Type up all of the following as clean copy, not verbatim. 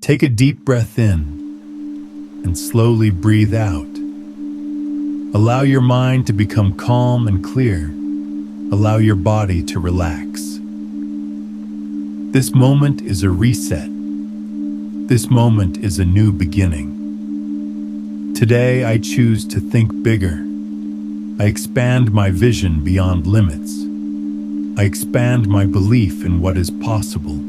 Take a deep breath in and slowly breathe out. Allow your mind to become calm and clear. Allow your body to relax. This moment is a reset. This moment is a new beginning. Today I choose to think bigger. I expand my vision beyond limits. I expand my belief in what is possible.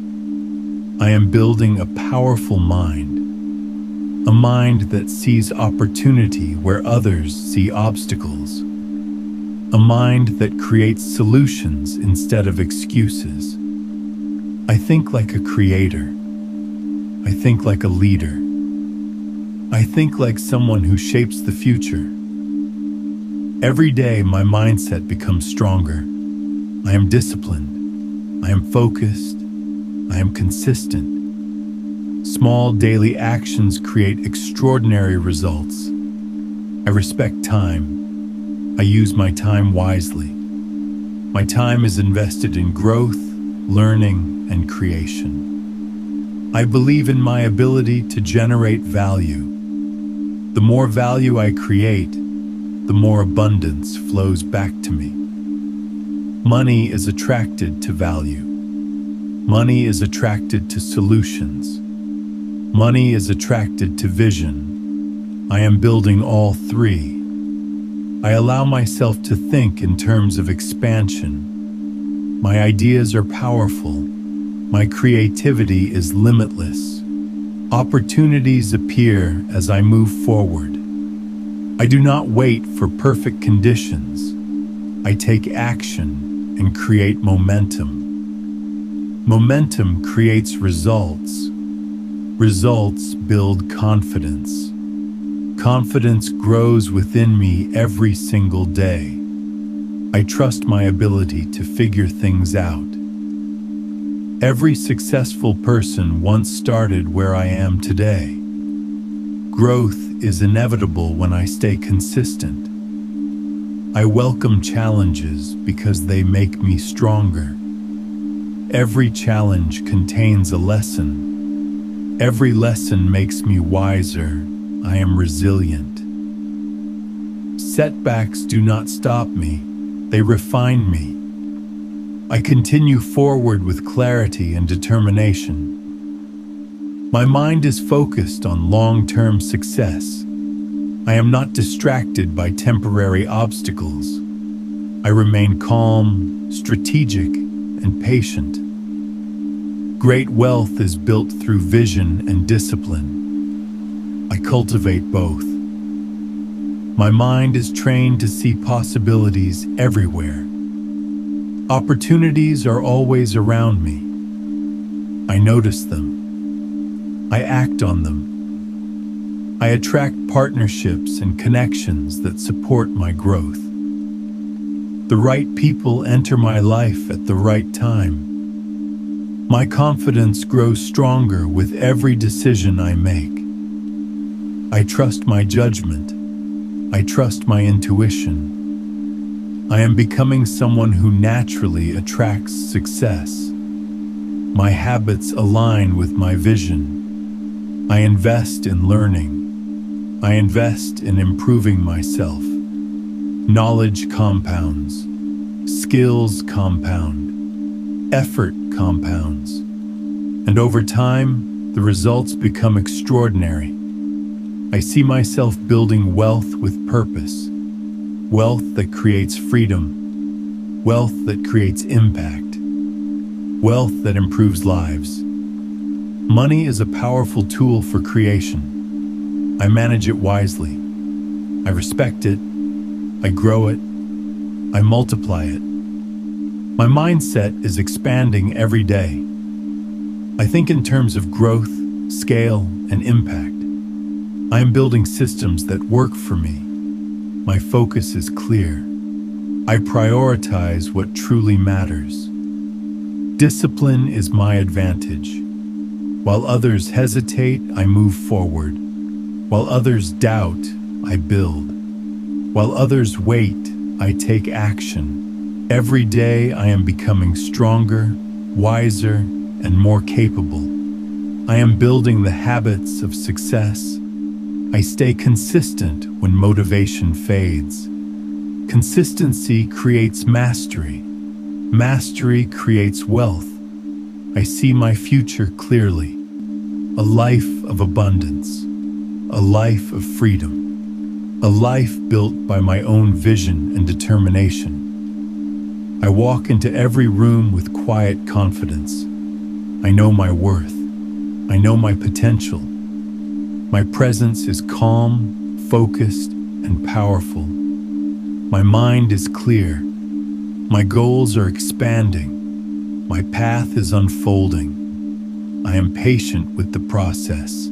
I am building a powerful mind. A mind that sees opportunity where others see obstacles. A mind that creates solutions instead of excuses. I think like a creator. I think like a leader. I think like someone who shapes the future. Every day my mindset becomes stronger. I am disciplined. I am focused. I am consistent. Small daily actions create extraordinary results. I respect time. I use my time wisely. My time is invested in growth, learning, and creation. I believe in my ability to generate value. The more value I create, the more abundance flows back to me. Money is attracted to value. Money is attracted to solutions. Money is attracted to vision. I am building all three. I allow myself to think in terms of expansion. My ideas are powerful. My creativity is limitless. Opportunities appear as I move forward. I do not wait for perfect conditions. I take action and create momentum. Momentum creates results. Results build confidence. Confidence grows within me every single day. I trust my ability to figure things out. Every successful person once started where I am today. Growth is inevitable when I stay consistent. I welcome challenges because they make me stronger. Every challenge contains a lesson. Every lesson makes me wiser. I am resilient. Setbacks do not stop me. They refine me. I continue forward with clarity and determination. My mind is focused on long-term success. I am not distracted by temporary obstacles. I remain calm, strategic, and patient. Great wealth is built through vision and discipline. I cultivate both. My mind is trained to see possibilities everywhere. Opportunities are always around me. I notice them. I act on them. I attract partnerships and connections that support my growth. The right people enter my life at the right time. My confidence grows stronger with every decision I make. I trust my judgment. I trust my intuition. I am becoming someone who naturally attracts success. My habits align with my vision. I invest in learning. I invest in improving myself. Knowledge compounds. Skills compound. Effort compounds. And over time, the results become extraordinary. I see myself building wealth with purpose. Wealth that creates freedom. Wealth that creates impact. Wealth that improves lives. Money is a powerful tool for creation. I manage it wisely. I respect it. I grow it. I multiply it. My mindset is expanding every day. I think in terms of growth, scale, and impact. I am building systems that work for me. My focus is clear. I prioritize what truly matters. Discipline is my advantage. While others hesitate, I move forward. While others doubt, I build. While others wait, I take action. Every day I am becoming stronger, wiser, and more capable. I am building the habits of success. I stay consistent when motivation fades. Consistency creates mastery. Mastery creates wealth. I see my future clearly. A life of abundance. A life of freedom. A life built by my own vision and determination. I walk into every room with quiet confidence. I know my worth. I know my potential. My presence is calm, focused, and powerful. My mind is clear. My goals are expanding. My path is unfolding. I am patient with the process.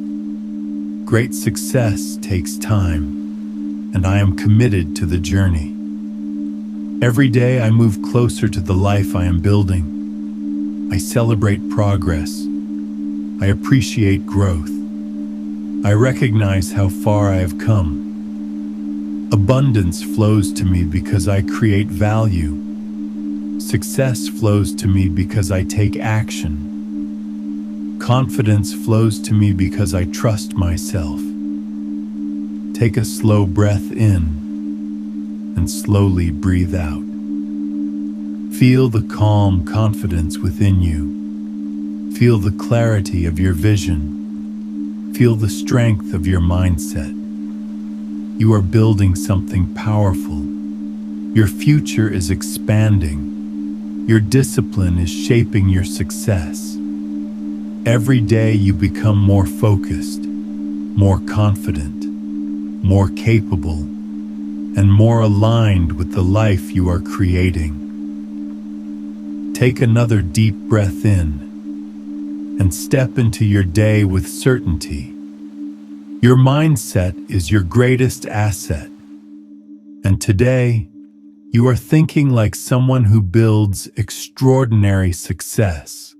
Great success takes time, and I am committed to the journey. Every day I move closer to the life I am building. I celebrate progress. I appreciate growth. I recognize how far I have come. Abundance flows to me because I create value. Success flows to me because I take action. Confidence flows to me because I trust myself. Take a slow breath in and slowly breathe out. Feel the calm confidence within you. Feel the clarity of your vision. Feel the strength of your mindset. You are building something powerful. Your future is expanding. Your discipline is shaping your success. Every day you become more focused, more confident, more capable, and more aligned with the life you are creating. Take another deep breath in and step into your day with certainty. Your mindset is your greatest asset. And today, you are thinking like someone who builds extraordinary success.